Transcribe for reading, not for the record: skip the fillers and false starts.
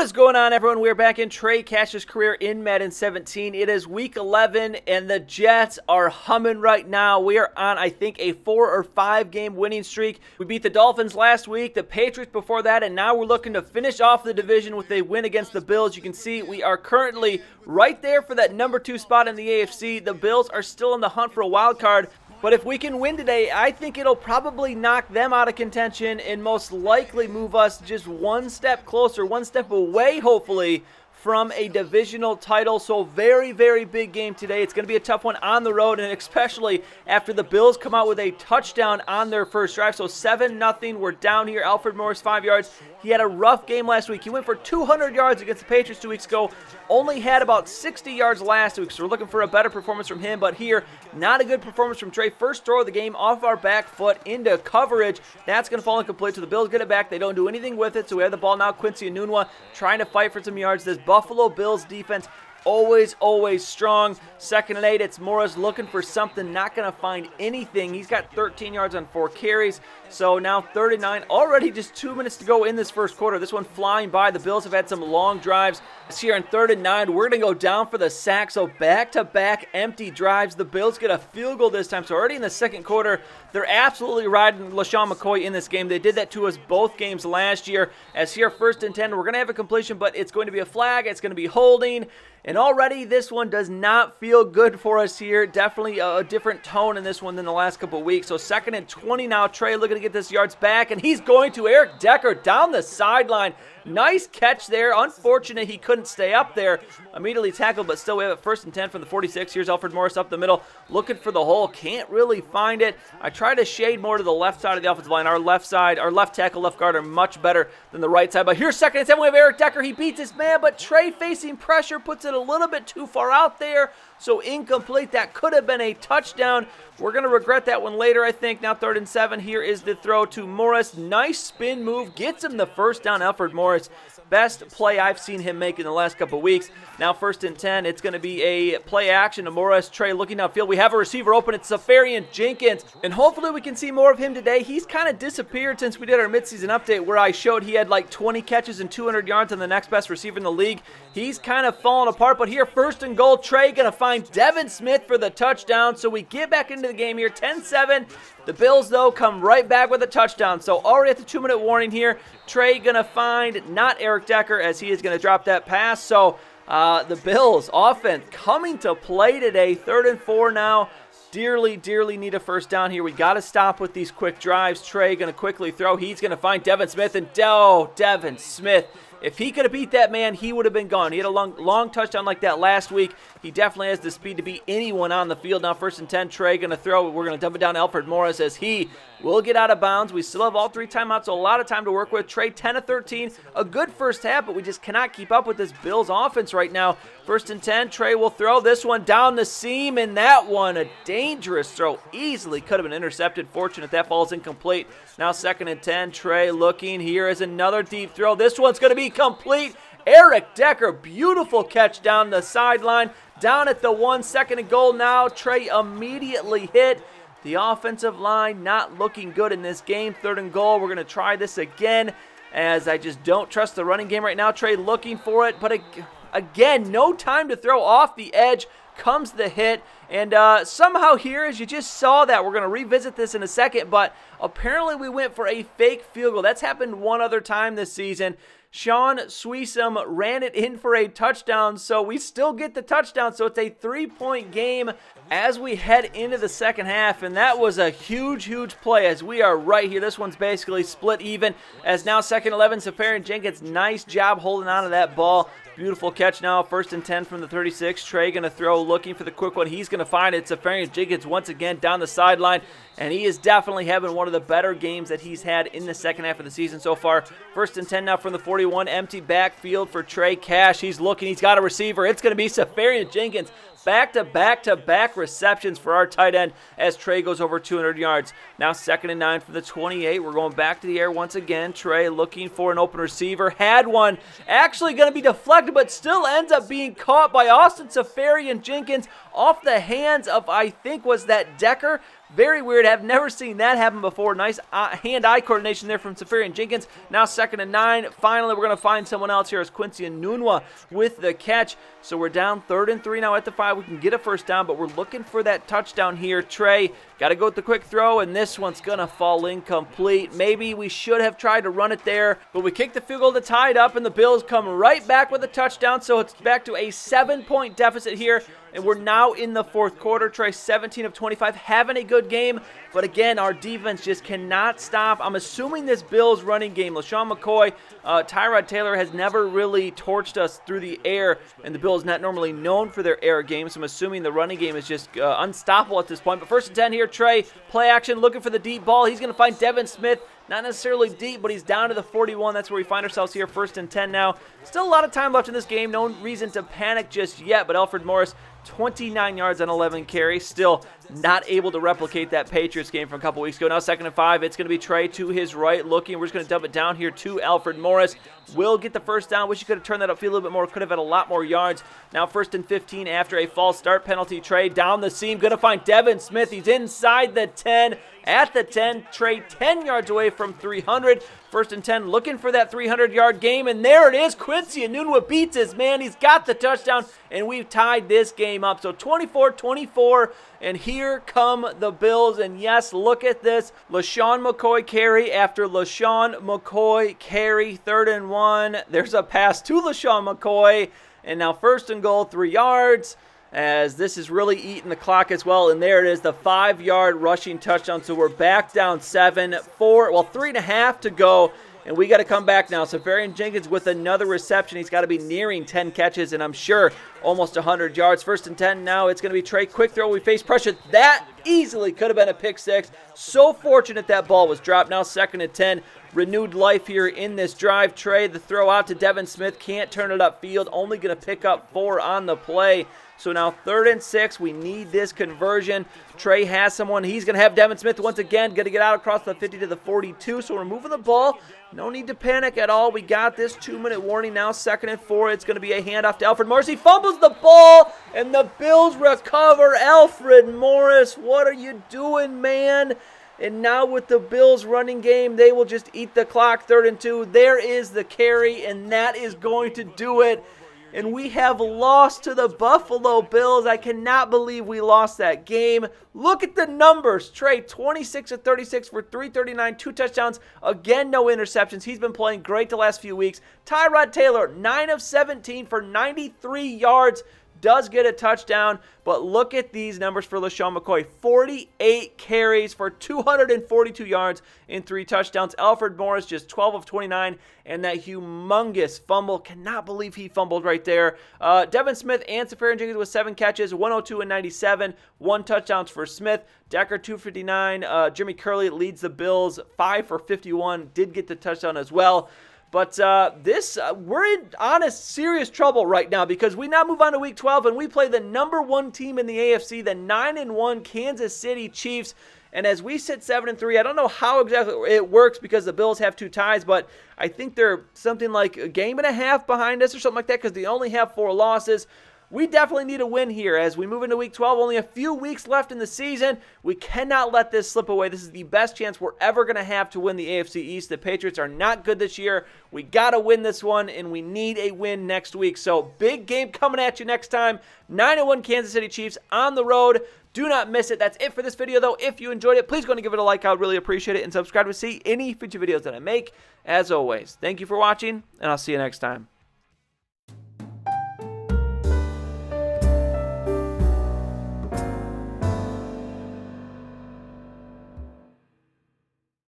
What is going on, everyone? We're back in Trey Cash's career in Madden 17. It is week 11, and the Jets are humming right now. We are on, I think, a 4 or 5 game winning streak. We beat the Dolphins last week, the Patriots before that, and now we're looking to finish off the division with a win against the Bills. You can see we are currently right there for that number 2 spot in the AFC. The Bills are still in the hunt for a wild card. But if we can win today, I think it'll probably knock them out of contention and most likely move us just one step closer, one step away, hopefully, from a divisional title. So very, very big game today. It's going to be a tough one on the road, and especially after the Bills come out with a touchdown on their first drive. So 7-0, we're down here. Alfred Morris, 5 yards. He had a rough game last week. He went for 200 yards against the Patriots 2 weeks ago. Only had about 60 yards last week, so we're looking for a better performance from him. But here, not a good performance from Trey. First throw of the game off our back foot into coverage. That's going to fall incomplete, so the Bills get it back. They don't do anything with it, so we have the ball now. Quincy Enunwa trying to fight for some yards. This Buffalo Bills defense, always strong. 2nd and 8, it's Morris looking for something, not going to find anything. He's got 13 yards on 4 carries. So now 3rd and 9, already just 2 minutes to go in this first quarter. This one flying by. The Bills have had some long drives. It's here on 3rd and 9. We're going to go down for the sack. So back-to-back empty drives. The Bills get a field goal this time. So already in the second quarter, they're absolutely riding LaShawn McCoy in this game. They did that to us both games last year. As here, 1st and 10, we're going to have a completion, but it's going to be a flag. It's going to be holding. And already this one does not feel good for us here. Definitely a different tone in this one than the last couple of weeks. So 2nd and 20 now. Trey looking to get this yards back, and he's going to Eric Decker down the sideline. Nice catch there. Unfortunate he couldn't stay up there. Immediately tackled, but still we have it 1st and 10 from the 46. Here's Alfred Morris up the middle, looking for the hole. Can't really find it. I try to shade more to the left side of the offensive line. Our left side, our left tackle, left guard are much better than the right side. But here's 2nd and 10. We have Eric Decker. He beats his man, but Trey facing pressure puts it a little bit too far out there. So incomplete. That could have been a touchdown. We're going to regret that one later, I think. Now 3rd and 7. Here is the throw to Morris. Nice spin move. Gets him the first down. Alfred Morris. Best play I've seen him make in the last couple weeks. Now 1st and 10. It's going to be a play action to Morris. Trey looking downfield. We have a receiver open. It's Safarian Jenkins. And hopefully we can see more of him today. He's kind of disappeared since we did our midseason update where I showed he had like 20 catches and 200 yards on the next best receiver in the league. He's kind of fallen apart. But here, 1st and goal. Trey going to find Devin Smith for the touchdown. So we get back into the game here. 10-7. The Bills, though, come right back with a touchdown. So already at the 2-minute warning here, Trey going to find not Eric Decker as he is going to drop that pass. So the Bills offense coming to play today. 3rd and 4 now. Dearly need a first down here. We got to stop with these quick drives. Trey going to quickly throw. He's going to find Devin Smith. And Devin Smith. If he could have beat that man, he would have been gone. He had a long touchdown like that last week. He definitely has the speed to beat anyone on the field. Now 1st and 10, Trey going to throw. We're going to dump it down to Alfred Morris as he will get out of bounds. We still have all 3 timeouts, so a lot of time to work with. Trey 10 of 13, a good first half, but we just cannot keep up with this Bills offense right now. 1st and 10, Trey will throw this one down the seam, and that one, a dangerous throw. Easily could have been intercepted. Fortunate that ball is incomplete. Now 2nd and 10, Trey looking. Here is another deep throw. This one's going to be complete. Eric Decker, beautiful catch down the sideline. Down at the 1, 2nd and goal now. Trey immediately hit. The offensive line not looking good in this game. 3rd and goal. We're going to try this again as I just don't trust the running game right now. Trey looking for it, but again, no time to throw off the edge. Comes the hit, and somehow here, as you just saw that, we're going to revisit this in a second, but apparently we went for a fake field goal. That's happened one other time this season. Sean Sweesum ran it in for a touchdown, so we still get the touchdown, so it's a 3-point game as we head into the second half, and that was a huge play as we are right here. This one's basically split even as now 2nd 11, Safarian Jenkins, nice job holding on to that ball. Beautiful catch now, 1st and 10 from the 36. Trey going to throw, looking for the quick one. He's going to find it. Safarian Jenkins once again down the sideline, and he is definitely having one of the better games that he's had in the second half of the season so far. 1st and 10 now from the 41. Empty backfield for Trey Cash. He's looking. He's got a receiver. It's going to be Safarian Jenkins back-to-back-to-back receptions for our tight end as Trey goes over 200 yards. Now 2nd and 9 from the 28. We're going back to the air once again. Trey looking for an open receiver. Had one. Actually going to be deflected, but still ends up being caught by Austin Seferian-Jenkins off the hands of, I think, was that Decker. Very weird. Have never seen that happen before. Nice hand-eye coordination there from Seferian-Jenkins. Now 2nd and 9. Finally, we're going to find someone else here as Quincy Enunwa with the catch. So we're down 3rd and 3 now at the 5. We can get a first down, but we're looking for that touchdown here. Trey, got to go with the quick throw, and this one's going to fall incomplete. Maybe we should have tried to run it there, but we kicked the field goal to tie it up, and the Bills come right back with a touchdown. So it's back to a 7-point deficit here. And we're now in the 4th quarter. Trey 17 of 25, having a good game. But again, our defense just cannot stop. I'm assuming this Bills running game, LaShawn McCoy, Tyrod Taylor has never really torched us through the air. And the Bills not normally known for their air game. So I'm assuming the running game is just unstoppable at this point. But 1st and 10 here, Trey, play action, looking for the deep ball. He's going to find Devin Smith. Not necessarily deep, but he's down to the 41. That's where we find ourselves here, 1st and 10 now. Still a lot of time left in this game. No reason to panic just yet, but Alfred Morris, 29 yards on 11 carries. Still not able to replicate that Patriots game from a couple weeks ago. Now 2nd and 5. It's going to be Trey to his right looking. We're just going to dump it down here to Alfred Morris. Will get the first down. Wish he could have turned that upfield a little bit more. Could have had a lot more yards. Now 1st and 15 after a false start penalty. Trey down the seam. Going to find Devin Smith. He's inside the 10. At the 10, Trey 10 yards away from 300. 1st and 10, looking for that 300-yard game, and there it is. Quincy Enunwa beats his man. He's got the touchdown, and we've tied this game up. So 24-24, and here come the Bills. And yes, look at this. LaShawn McCoy carry after LaShawn McCoy carry. 3rd and 1. There's a pass to LaShawn McCoy, and now 1st and goal, 3 yards. As this is really eating the clock as well. And there it is, the 5-yard rushing touchdown. So we're back down 3.5 to go. And we got to come back now. Seferian-Jenkins with another reception. He's got to be nearing 10 catches, and I'm sure almost 100 yards. 1st and 10 now. It's going to be Trey. Quick throw. We face pressure. That easily could have been a pick 6. So fortunate that ball was dropped. Now 2nd and 10. Renewed life here in this drive. Trey, the throw out to Devin Smith. Can't turn it upfield. Only going to pick up 4 on the play. So now 3rd and 6. We need this conversion. Trey has someone. He's going to have Devin Smith once again. Going to get out across the 50 to the 42. So we're moving the ball. No need to panic at all. We got this 2-minute warning now. 2nd and 4. It's going to be a handoff to Alfred Morris. He fumbles the ball, and the Bills recover. Alfred Morris, what are you doing, man? And now with the Bills running game, they will just eat the clock. 3rd and 2. There is the carry, and that is going to do it. And we have lost to the Buffalo Bills. I cannot believe we lost that game. Look at the numbers. Trey, 26 of 36 for 339, 2 touchdowns. Again, no interceptions. He's been playing great the last few weeks. Tyrod Taylor, 9 of 17 for 93 yards. Does get a touchdown, but look at these numbers for LaShawn McCoy. 48 carries for 242 yards and 3 touchdowns. Alfred Morris just 12 of 29, and that humongous fumble. Cannot believe he fumbled right there. Devin Smith and Seferian-Jenkins with 7 catches, 102 and 97, 1 touchdowns for Smith. Decker 259. Jimmy Curley leads the Bills 5 for 51. Did get the touchdown as well. But we're in honest, serious trouble right now because we now move on to Week 12 and we play the number 1 team in the AFC, the 9-1 Kansas City Chiefs. And as we sit 7-3, I don't know how exactly it works because the Bills have 2 ties, but I think they're something like a game and a half behind us or something like that because they only have 4 losses. We definitely need a win here as we move into Week 12. Only a few weeks left in the season. We cannot let this slip away. This is the best chance we're ever going to have to win the AFC East. The Patriots are not good this year. We got to win this one, and we need a win next week. So big game coming at you next time. 9-1 Kansas City Chiefs on the road. Do not miss it. That's it for this video, though. If you enjoyed it, please go and give it a like. I would really appreciate it. And subscribe to see any future videos that I make. As always, thank you for watching, and I'll see you next time.